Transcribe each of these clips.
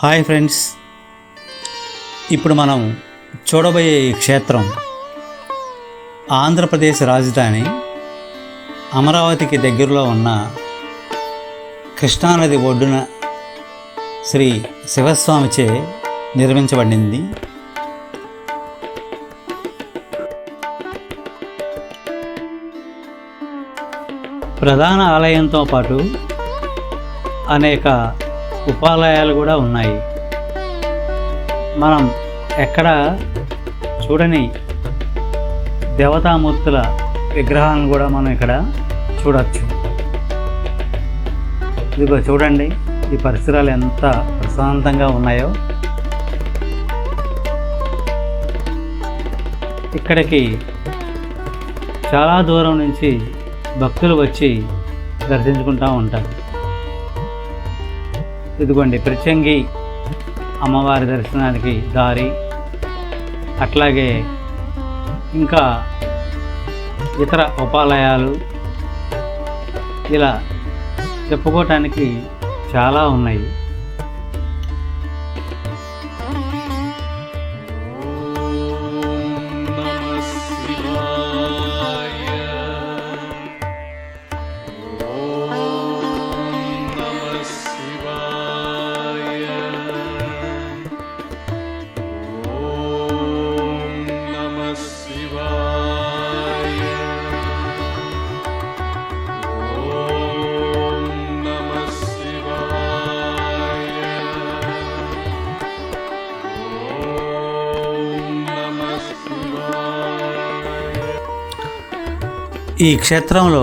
Hi friends, ఇప్పుడు మనం చూడబోయే ఈ క్షేత్రం ఆంధ్రప్రదేశ్ రాజధాని అమరావతికి దగ్గరలో ఉన్న కృష్ణానది ఒడ్డున శ్రీ శివస్వామిచే నిర్మించబడింది. ప్రధాన ఆలయంతో పాటు అనేక ఉపాలయాలు కూడా ఉన్నాయి. మనం ఎక్కడ చూడని దేవతామూర్తుల విగ్రహాలను కూడా మనం ఇక్కడ చూడవచ్చు. ఇదిగో చూడండి, ఈ పరిసరాలు ఎంత ప్రశాంతంగా ఉన్నాయో. ఇక్కడికి చాలా దూరం నుంచి భక్తులు వచ్చి దర్శించుకుంటూ ఉంటారు. ఇదిగోండి ప్రత్యంగి అమ్మవారి దర్శనానికి దారి, అట్లాగే ఇంకా ఇతర ఉపాలయాలు, ఇలా చెప్పుకోవటానికి చాలా ఉన్నాయి. ఈ క్షేత్రంలో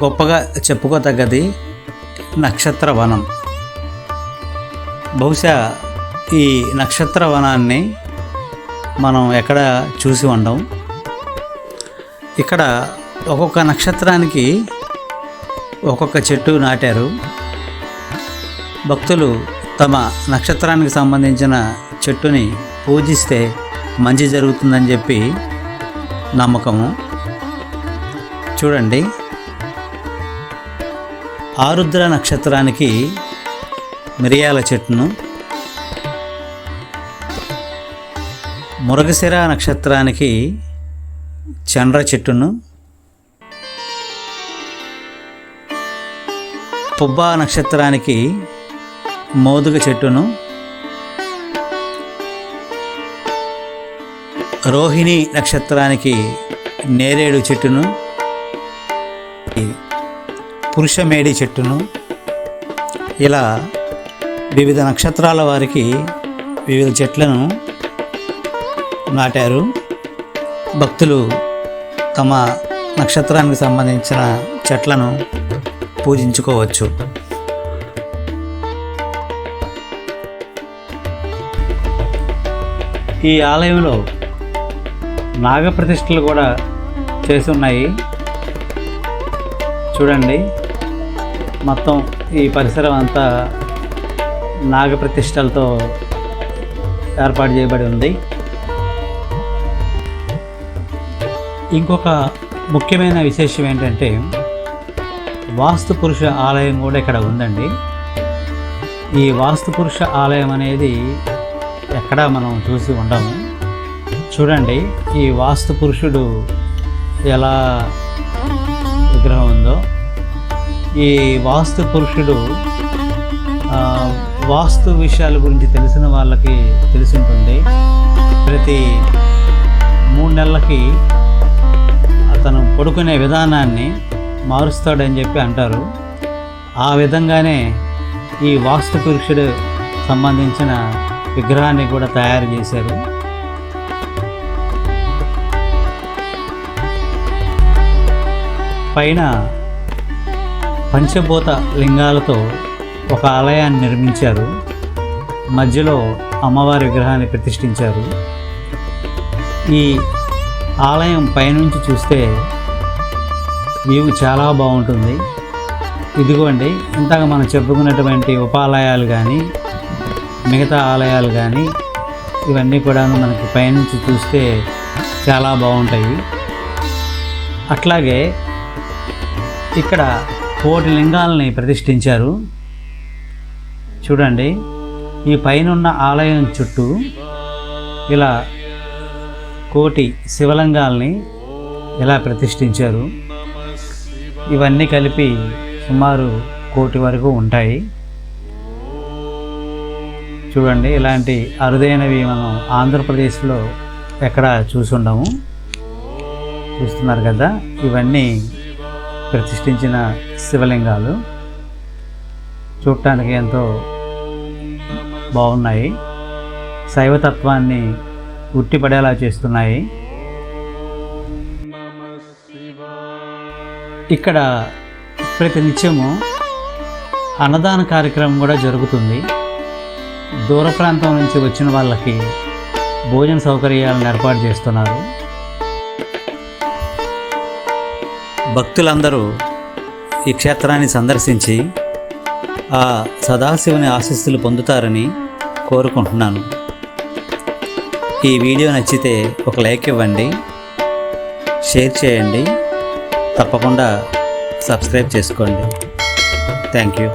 గొప్పగా చెప్పుకోదగ్గది నక్షత్ర వనం. బహుశా ఈ నక్షత్ర వనాన్ని మనం ఎక్కడ చూసి ఉండం. ఇక్కడ ఒక్కొక్క నక్షత్రానికి ఒక్కొక్క చెట్టు నాటారు. భక్తులు తమ నక్షత్రానికి సంబంధించిన చెట్టుని పూజిస్తే మంచి జరుగుతుందని చెప్పి నమ్మకము. చూడండి, ఆరుద్ర నక్షత్రానికి మిరియాల చెట్టును, మృగశిర నక్షత్రానికి చండ్ర చెట్టును, పుబ్బా నక్షత్రానికి మోదుగ చెట్టును, రోహిణి నక్షత్రానికి నేరేడు చెట్టును, పురుషమేడి చెట్టును, ఇలా వివిధ నక్షత్రాల వారికి వివిధ చెట్లను నాటారు. భక్తులు తమ నక్షత్రానికి సంబంధించిన చెట్లను పూజించుకోవచ్చు. ఈ ఆలయంలో నాగప్రతిష్ఠలు కూడా చేసి ఉన్నాయి. చూడండి, మొత్తం ఈ పరిసరం అంతా నాగప్రతిష్ఠలతో ఏర్పాటు చేయబడి ఉంది. ఇంకొక ముఖ్యమైన విశేషం ఏంటంటే వాస్తు పురుష ఆలయం కూడా ఇక్కడ ఉందండి. ఈ వాస్తు పురుష ఆలయం అనేది ఎక్కడ మనం చూసి ఉండము. చూడండి, ఈ వాస్తు పురుషుడు ఎలా విగ్రహం ఉందో. ఈ వాస్తు పురుషుడు వాస్తు విషయాల గురించి తెలిసిన వాళ్ళకి తెలిసి ఉంటుంది. ప్రతి 3 నెలలకి అతను పడుకునే విధానాన్ని మారుస్తాడని చెప్పి అంటారు. ఆ విధంగానే ఈ వాస్తు పురుషుడు సంబంధించిన విగ్రహాన్ని కూడా తయారు చేశారు. పైన పంచభూత లింగాలతో ఒక ఆలయాన్ని నిర్మించారు. మధ్యలో అమ్మవారి విగ్రహాన్ని ప్రతిష్ఠించారు. ఈ ఆలయం పైనుంచి చూస్తే వ్యూ చాలా బాగుంటుంది. ఇదిగోండి, ఇంతగా మనం చెప్పుకున్నటువంటి ఉపాలయాలు కానీ మిగతా ఆలయాలు కానీ ఇవన్నీ కూడా మనకి పైనుంచి చూస్తే చాలా బాగుంటాయి. అట్లాగే ఇక్కడ 1 లింగాలని ప్రతిష్ఠించారు. చూడండి, ఈ పైనున్న ఆలయం చుట్టూ ఇలా 1,000,000 శివలింగాల్ని ఇలా ప్రతిష్ఠించారు. ఇవన్నీ కలిపి సుమారు 1,000,000 వరకు ఉంటాయి. చూడండి, ఇలాంటి అరుదైనవి మనం ఆంధ్రప్రదేశ్లో ఎక్కడ చూసుండము. చూస్తున్నారు కదా, ఇవన్నీ ప్రతిష్ఠించిన శివలింగాలు చూడటానికి ఎంతో బాగున్నాయి. శైవతత్వాన్ని ఉట్టిపడేలా చేస్తున్నాయి. ఇక్కడ ప్రతి నిత్యము అన్నదాన కార్యక్రమం కూడా జరుగుతుంది. దూర ప్రాంతం నుంచి వచ్చిన వాళ్ళకి భోజన సౌకర్యాలను ఏర్పాటు చేస్తున్నారు. భక్తులందరూ ఈ క్షేత్రాన్ని సందర్శించి ఆ సదాశివుని ఆశీస్సులు పొందుతారని కోరుకుంటున్నాను. ఈ వీడియో నచ్చితే ఒక లైక్ ఇవ్వండి, షేర్ చేయండి, తప్పకుండా సబ్స్క్రైబ్ చేసుకోండి. Thank you.